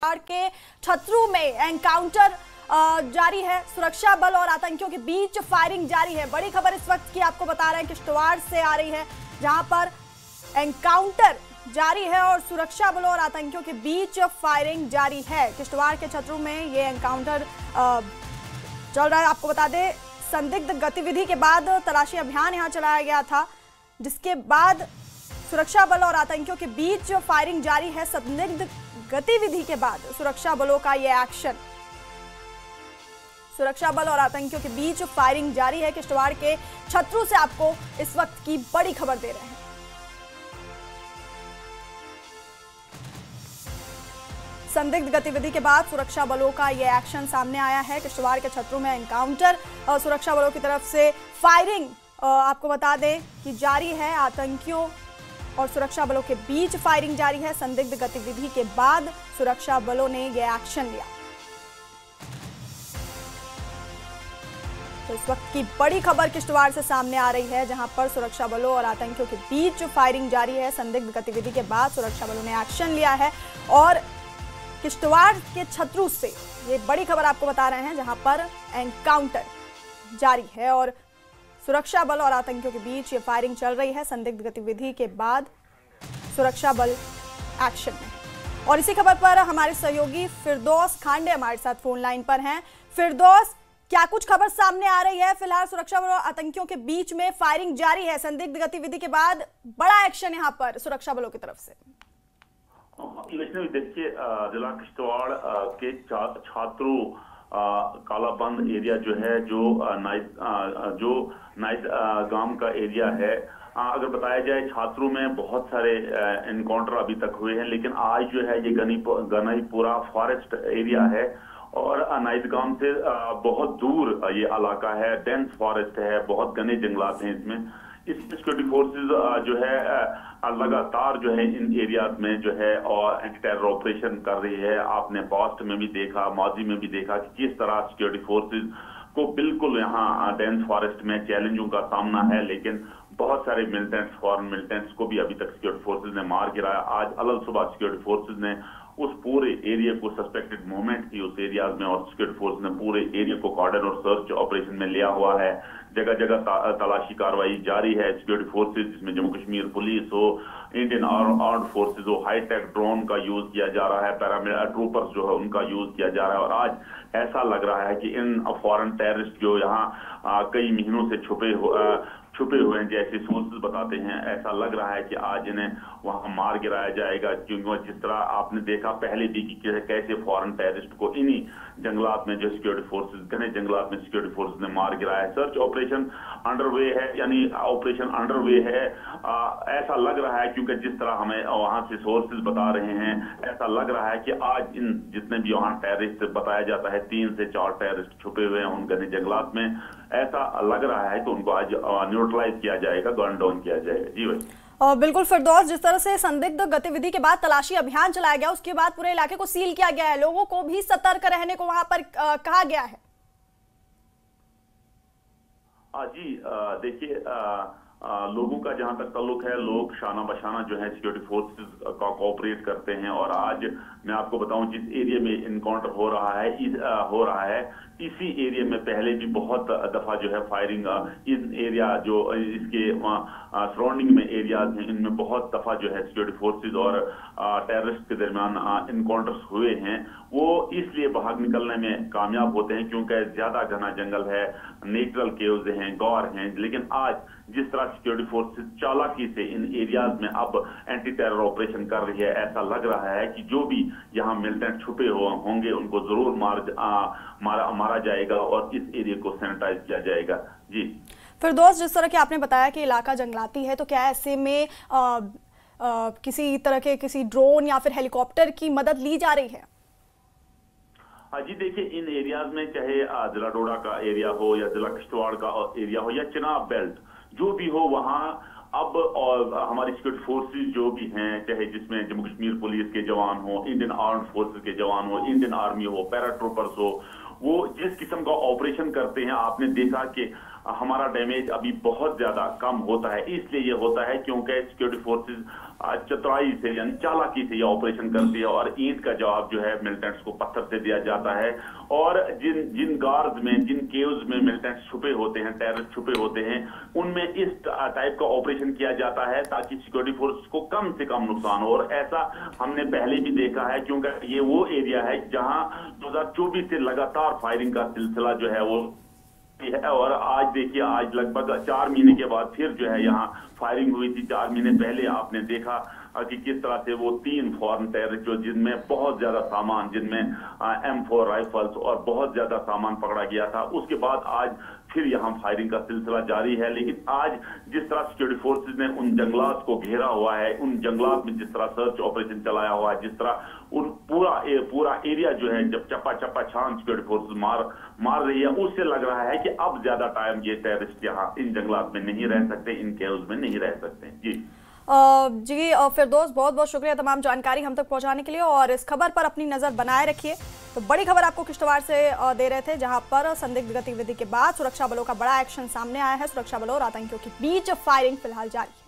के छतरू में एनकाउंटर जारी है। सुरक्षा बल और आतंकियों के बीच फायरिंग जारी है। बड़ी खबर इस वक्त की आपको बता रहे हैं किश्तवाड़ से आ रही है, जहां पर एनकाउंटर जारी है और सुरक्षा बलों और आतंकियों के बीच फायरिंग जारी है। किश्तवाड़ के छतरू में ये एनकाउंटर चल रहा है। आपको बता दें, संदिग्ध गतिविधि के बाद तलाशी अभियान यहां चलाया गया था, जिसके बाद सुरक्षा बल और आतंकियों के बीच फायरिंग जारी है। संदिग्ध गतिविधि के बाद सुरक्षा बलों का यह एक्शन। सुरक्षा बल और आतंकियों के बीच फायरिंग जारी है। किश्तवाड़ के छतरू से आपको इस वक्त की बड़ी खबर दे रहे हैं। संदिग्ध गतिविधि के बाद सुरक्षा बलों का यह एक्शन सामने आया है। किश्तवाड़ के छतरू में एनकाउंटर और सुरक्षा बलों की तरफ से फायरिंग आपको बता दें कि जारी है। आतंकियों और सुरक्षा बलों के बीच फायरिंग जारी है। संदिग्ध गतिविधि के बाद सुरक्षा बलों ने यह एक्शन लिया। तो इस वक्त की बड़ी खबर किश्तवाड़ से सामने आ रही है, जहां पर सुरक्षा बलों और आतंकियों के बीच फायरिंग जारी है। संदिग्ध गतिविधि के बाद सुरक्षा बलों ने एक्शन लिया है और किश्तवाड़ के छतरू से ये बड़ी खबर आपको बता रहे हैं, जहां पर एनकाउंटर जारी है और सुरक्षा बल और आतंकियों के बीच ये फायरिंग चल रही है। संदिग्ध गतिविधि के बाद सुरक्षा बल एक्शन में। और इसी खबर पर हमारे सहयोगी फिरदौस खांडे हमारे साथ फोन लाइन पर हैं। फिरदौस, क्या कुछ खबर सामने आ रही है? फिलहाल सुरक्षा बल और आतंकियों के बीच में फायरिंग जारी है। संदिग्ध गतिविधि के बाद बड़ा एक्शन यहाँ पर सुरक्षा बलों की तरफ से। देखिए, जिला किश्तवाड़ के छात्रों कालाबंद एरिया जो है, जो नाइट गांव का एरिया है, अगर बताया जाए छात्रों में बहुत सारे एनकाउंटर अभी तक हुए हैं, लेकिन आज जो है ये गनीपुरा फॉरेस्ट एरिया है और नाइट गांव से बहुत दूर ये इलाका है। डेंस फॉरेस्ट है, बहुत घने जंगलात हैं इसमें सिक्योरिटी फोर्सेस जो है लगातार जो है इन एरियाज में जो है और एंटी टेरर ऑपरेशन कर रही है। आपने पास्ट में भी देखा, माजी में भी देखा कि किस तरह सिक्योरिटी फोर्सेस को बिल्कुल यहाँ डेंस फॉरेस्ट में चैलेंजों का सामना है, लेकिन बहुत सारे मिलिटेंट्स, फॉरेन मिलिटेंट्स को भी अभी तक सिक्योरिटी फोर्सेस ने मार गिराया। आज अलग सुबह सिक्योरिटी फोर्सेस ने उस पूरे एरिया को सस्पेक्टेड मूवमेंट की उस एरियाज में और सिक्योरिटी फोर्स ने पूरे एरिया को कॉर्डन और सर्च ऑपरेशन में लिया हुआ है। जगह जगह तलाशी कार्रवाई जारी है। सिक्योरिटी फोर्सेज, जिसमें जम्मू कश्मीर पुलिस हो, इंडियन आर्म्ड फोर्सेज हो, हाईटेक ड्रोन का यूज किया जा रहा है, पैरामिलिट्री ट्रूपर्स जो है उनका यूज किया जा रहा है। और आज ऐसा लग रहा है कि इन फॉरेन टेररिस्ट जो यहाँ कई महीनों से छुपे हुए हैं, जैसे सोर्सेज बताते हैं, ऐसा लग रहा है कि आज इन्हें वहां मार गिराया जाएगा। क्योंकि जिस तरह आपने देखा पहले भी कि कैसे फॉरेन टेररिस्ट को इन्हीं जंगलात में जो सिक्योरिटी फोर्सेज, घने जंगलात में सिक्योरिटी फोर्सेज ने मार गिराया है। सर्च ऑपरेशन अंडरवे है, यानी ऑपरेशन अंडरवे है, ऐसा लग रहा है। क्योंकि जिस तरह हमें वहां से सोर्सेज बता रहे हैं, ऐसा लग रहा है कि आज इन जितने भी वहां टेररिस्ट बताया जाता है, 3 से 4 टेररिस्ट छुपे हुए हैं उन घने जंगलात में, ऐसा लग रहा है कि उनको आज न्यूट्रलाइज किया जाएगा, गन डाउन किया जाएगा। जी भाई। बिल्कुल फिरदौस, जिस तरह से संदिग्ध गतिविधि के बाद तलाशी अभियान चलाया गया, उसके बाद पूरे इलाके को सील किया गया है, लोगों को भी सतर्क रहने को वहां पर कहा गया है। जी देखिए, लोगों का जहां तक ताल्लुक है, लोग शाना बशाना जो है सिक्योरिटी फोर्सेस का कोऑपरेट करते हैं। और आज मैं आपको बताऊं, जिस एरिया में इनकाउंटर हो रहा है इसी एरिया में पहले भी बहुत दफा जो है फायरिंग इन एरिया जो इसके सराउंडिंग में एरियाज हैं, इनमें बहुत दफा जो है सिक्योरिटी फोर्सेस और टेररिस्ट के दरमियान इनकाउंटर्स हुए हैं। वो इसलिए भाग निकलने में कामयाब होते हैं क्योंकि ज्यादा घना जंगल है, नेचुरल केव्स हैं, गौर हैं। लेकिन आज जिस तरह सिक्योरिटी फोर्सेस चालाकी से इन एरियाज में अब एंटी टेरर ऑपरेशन कर रही है, ऐसा लग रहा है कि जो भी यहाँ मिलिटेंट छुपे होंगे उनको जरूर मारा जाएगा और इस एरिया को सैनिटाइज किया जाएगा। जी फिरदौस, जिस तरह के आपने बताया कि इलाका जंगलाती है, तो क्या ऐसे में किसी तरह के किसी ड्रोन या फिर हेलीकॉप्टर की मदद ली जा रही है? जी देखिए, इन एरियाज में चाहे जिला डोडा का एरिया हो या जिला किश्तवाड़ का एरिया हो या चिनाब बेल्ट, जो भी हो, वहां अब और हमारी सिक्योरिटी फोर्सेस जो भी हैं, चाहे जिसमें जम्मू कश्मीर पुलिस के जवान हो, इंडियन आर्म्ड फोर्सेस के जवान हो, इंडियन आर्मी हो, पैरा ट्रूपर्स हो, वो जिस किस्म का ऑपरेशन करते हैं, आपने देखा कि हमारा डैमेज अभी बहुत ज्यादा कम होता है। इसलिए ये होता है क्योंकि सिक्योरिटी फोर्सेस चतुराई से यानी चालाकी से ये ऑपरेशन करती है और ईंट का जवाब जो है मिलिटेंट्स को पत्थर से दिया जाता है। और जिन गार्ड्स में, जिन केव्स में मिलिटेंट्स छुपे होते हैं, टेररिस्ट छुपे होते हैं, उनमें इस टाइप का ऑपरेशन किया जाता है ताकि सिक्योरिटी फोर्स को कम से कम नुकसान हो। और ऐसा हमने पहले भी देखा है क्योंकि ये वो एरिया है जहां 2024 से लगातार फायरिंग का सिलसिला जो है वो है। और आज देखिए, आज लगभग 4 महीने के बाद फिर जो है यहाँ फायरिंग हुई थी। 4 महीने पहले आपने देखा कि किस तरह से वो 3 फॉरेन टेररिस्ट जो जिनमें बहुत ज्यादा सामान, जिनमें M4 राइफल्स और बहुत ज्यादा सामान पकड़ा गया था। उसके बाद आज फिर यहाँ फायरिंग का सिलसिला जारी है। लेकिन आज जिस तरह सिक्योरिटी फोर्सेस ने उन जंगलात को घेरा हुआ है, उन जंगलात में जिस तरह सर्च ऑपरेशन चलाया हुआ है, जिस तरह उन पूरा एरिया जो है जब चप्पा चप्पा छान सिक्योरिटी फोर्सेस मार रही है, उससे लग रहा है कि अब ज्यादा टाइम ये टेररिस्ट यहाँ इन जंगलात में नहीं रह सकते, इन केव्स में नहीं रह सकते। जी फिरदौस, बहुत बहुत शुक्रिया तमाम जानकारी हम तक पहुंचाने के लिए, और इस खबर पर अपनी नजर बनाए रखिए। तो बड़ी खबर आपको किश्तवाड़ से दे रहे थे, जहां पर संदिग्ध गतिविधि के बाद सुरक्षा बलों का बड़ा एक्शन सामने आया है। सुरक्षा बलों और आतंकियों के बीच फायरिंग फिलहाल जारी है।